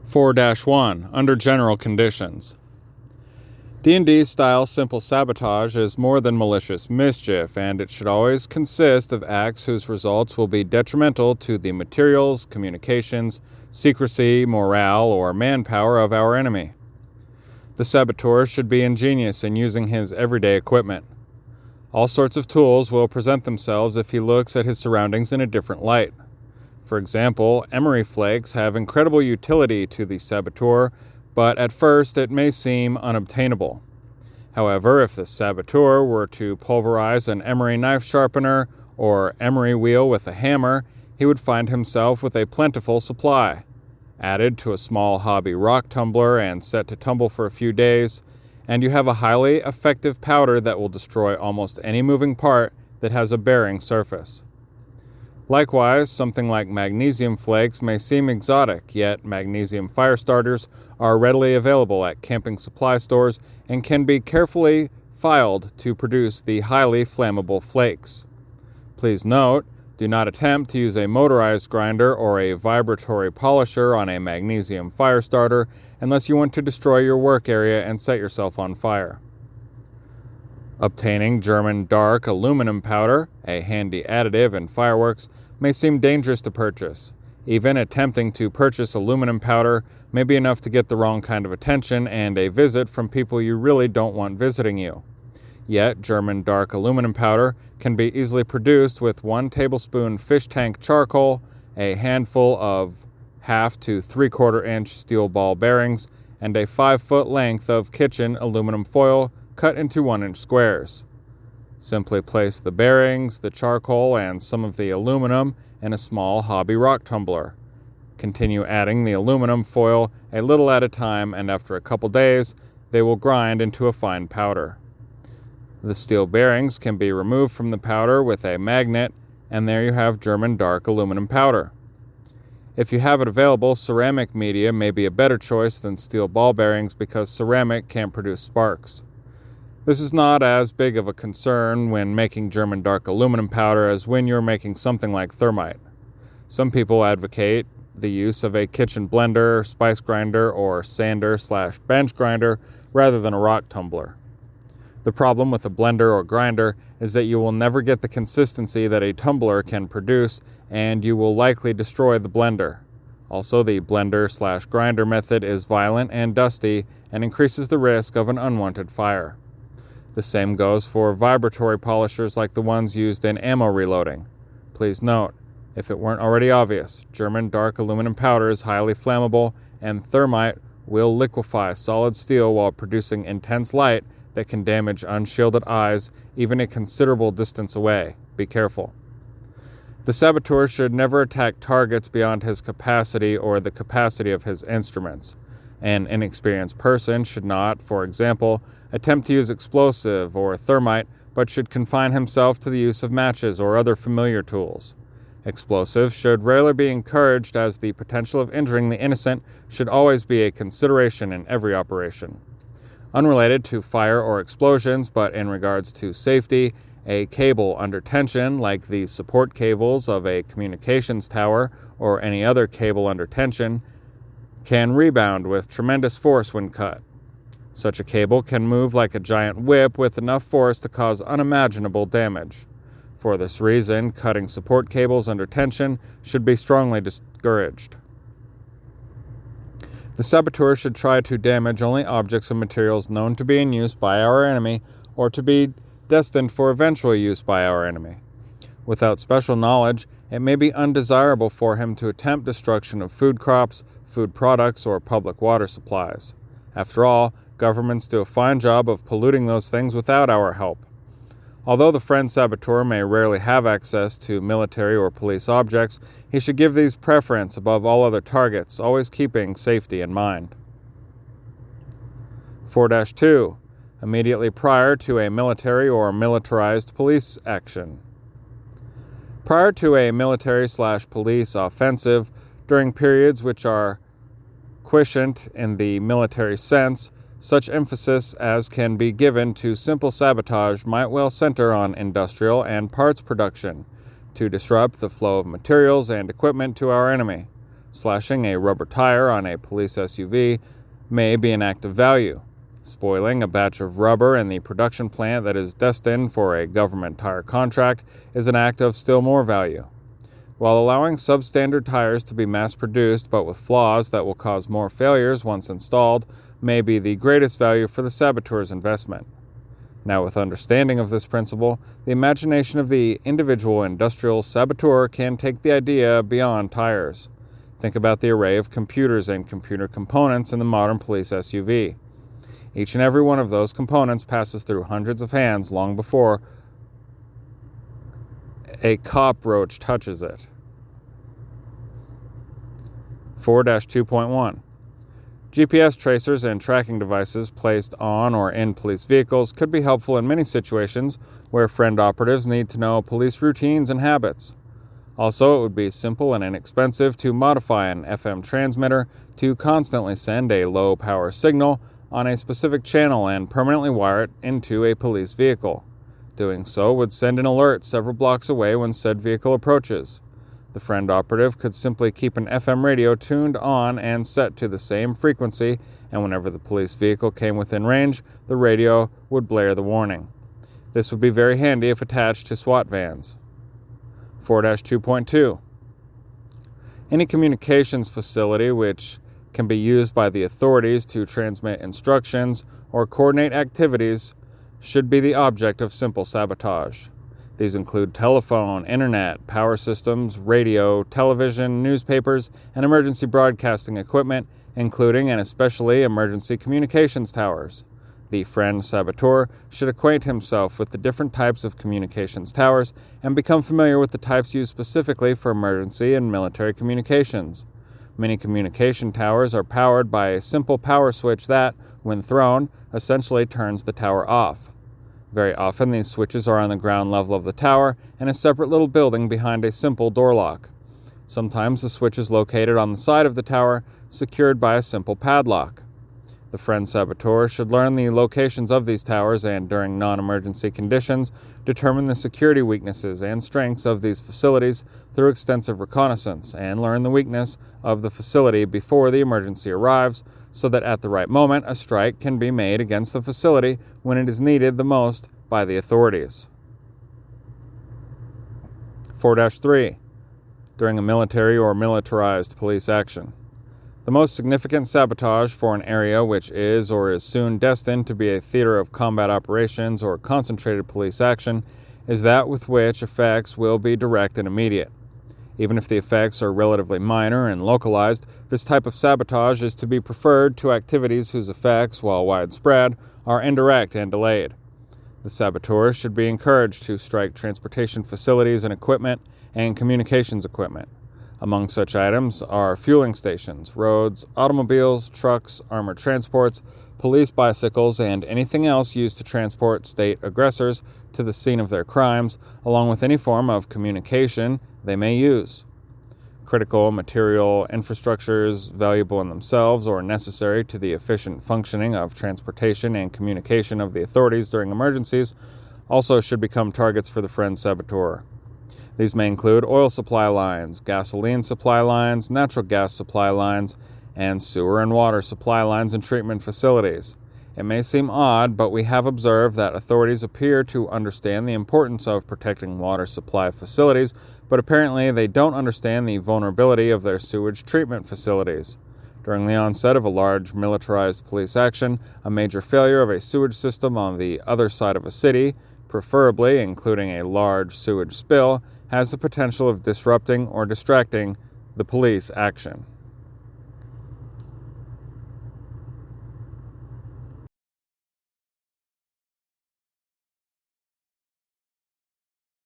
4-1 Under General Conditions. D&D style simple sabotage is more than malicious mischief, and it should always consist of acts whose results will be detrimental to the materials, communications, secrecy, morale, or manpower of our enemy. The saboteur should be ingenious in using his everyday equipment. All sorts of tools will present themselves if he looks at his surroundings in a different light. For example, emery flakes have incredible utility to the saboteur, but at first it may seem unobtainable. However, if the saboteur were to pulverize an emery knife sharpener or emery wheel with a hammer, he would find himself with a plentiful supply. Added to a small hobby rock tumbler and set to tumble for a few days, and you have a highly effective powder that will destroy almost any moving part that has a bearing surface. Likewise, something like magnesium flakes may seem exotic, yet magnesium fire starters are readily available at camping supply stores and can be carefully filed to produce the highly flammable flakes. Please note, do not attempt to use a motorized grinder or a vibratory polisher on a magnesium fire starter unless you want to destroy your work area and set yourself on fire. Obtaining German dark aluminum powder, a handy additive in fireworks, may seem dangerous to purchase. Even attempting to purchase aluminum powder may be enough to get the wrong kind of attention and a visit from people you really don't want visiting you. Yet, German dark aluminum powder can be easily produced with 1 tablespoon fish tank charcoal, a handful of 1/2 to 3/4 inch steel ball bearings, and a 5-foot length of kitchen aluminum foil cut into 1-inch squares. Simply place the bearings, the charcoal, and some of the aluminum in a small hobby rock tumbler. Continue adding the aluminum foil a little at a time, and after a couple days, they will grind into a fine powder. The steel bearings can be removed from the powder with a magnet, and there you have German dark aluminum powder. If you have it available, ceramic media may be a better choice than steel ball bearings because ceramic can't produce sparks. This is not as big of a concern when making German dark aluminum powder as when you're making something like thermite. Some people advocate the use of a kitchen blender, spice grinder, or sander/bench grinder rather than a rock tumbler. The problem with a blender or grinder is that you will never get the consistency that a tumbler can produce, and you will likely destroy the blender. Also, the blender/grinder method is violent and dusty and increases the risk of an unwanted fire. The same goes for vibratory polishers like the ones used in ammo reloading. Please note, if it weren't already obvious, German dark aluminum powder is highly flammable, and thermite will liquefy solid steel while producing intense light that can damage unshielded eyes even a considerable distance away. Be careful. The saboteur should never attack targets beyond his capacity or the capacity of his instruments. An inexperienced person should not, for example, attempt to use explosive or thermite, but should confine himself to the use of matches or other familiar tools. Explosives should rarely be encouraged, as the potential of injuring the innocent should always be a consideration in every operation. Unrelated to fire or explosions, but in regards to safety, a cable under tension, like the support cables of a communications tower or any other cable under tension, can rebound with tremendous force when cut. Such a cable can move like a giant whip with enough force to cause unimaginable damage. For this reason, cutting support cables under tension should be strongly discouraged. The saboteur should try to damage only objects and materials known to be in use by our enemy or to be destined for eventual use by our enemy. Without special knowledge, it may be undesirable for him to attempt destruction of food crops, food products, or public water supplies. After all, governments do a fine job of polluting those things without our help. Although the friend saboteur may rarely have access to military or police objects, he should give these preference above all other targets, always keeping safety in mind. 4-2 Immediately prior to a military or militarized police action. Prior to a military/police offensive, during periods which are quiescent in the military sense, such emphasis as can be given to simple sabotage might well center on industrial and parts production, to disrupt the flow of materials and equipment to our enemy. Slashing a rubber tire on a police SUV may be an act of value. Spoiling a batch of rubber in the production plant that is destined for a government tire contract is an act of still more value. While allowing substandard tires to be mass-produced but with flaws that will cause more failures once installed may be the greatest value for the saboteur's investment. Now, with understanding of this principle, the imagination of the individual industrial saboteur can take the idea beyond tires. Think about the array of computers and computer components in the modern police SUV. Each and every one of those components passes through hundreds of hands long before a cockroach touches it. 4-2.1 GPS tracers and tracking devices placed on or in police vehicles could be helpful in many situations where friend operatives need to know police routines and habits. Also, it would be simple and inexpensive to modify an FM transmitter to constantly send a low-power signal on a specific channel and permanently wire it into a police vehicle. Doing so would send an alert several blocks away when said vehicle approaches. The friend operative could simply keep an FM radio tuned on and set to the same frequency, and whenever the police vehicle came within range, the radio would blare the warning. This would be very handy if attached to SWAT vans. 4-2.2 Any communications facility which can be used by the authorities to transmit instructions or coordinate activities should be the object of simple sabotage. These include telephone, internet, power systems, radio, television, newspapers, and emergency broadcasting equipment, including and especially emergency communications towers. The friend saboteur should acquaint himself with the different types of communications towers and become familiar with the types used specifically for emergency and military communications. Many communication towers are powered by a simple power switch that, when thrown, essentially turns the tower off. Very often these switches are on the ground level of the tower in a separate little building behind a simple door lock. Sometimes the switch is located on the side of the tower, secured by a simple padlock. The friend saboteur should learn the locations of these towers and, during non-emergency conditions, determine the security weaknesses and strengths of these facilities through extensive reconnaissance, and learn the weakness of the facility before the emergency arrives, so that at the right moment a strike can be made against the facility when it is needed the most by the authorities. 4-3 During a military or militarized police action. The most significant sabotage for an area which is or is soon destined to be a theater of combat operations or concentrated police action is that with which effects will be direct and immediate. Even if the effects are relatively minor and localized, this type of sabotage is to be preferred to activities whose effects, while widespread, are indirect and delayed. The saboteur should be encouraged to strike transportation facilities and equipment and communications equipment. Among such items are fueling stations, roads, automobiles, trucks, armored transports, police bicycles, and anything else used to transport state aggressors to the scene of their crimes, along with any form of communication they may use. Critical material infrastructures, valuable in themselves or necessary to the efficient functioning of transportation and communication of the authorities during emergencies, also should become targets for the friend saboteur. These may include oil supply lines, gasoline supply lines, natural gas supply lines, and sewer and water supply lines and treatment facilities. It may seem odd, but we have observed that authorities appear to understand the importance of protecting water supply facilities, but apparently they don't understand the vulnerability of their sewage treatment facilities. During the onset of a large militarized police action, a major failure of a sewage system on the other side of a city, preferably including a large sewage spill, has the potential of disrupting or distracting the police action.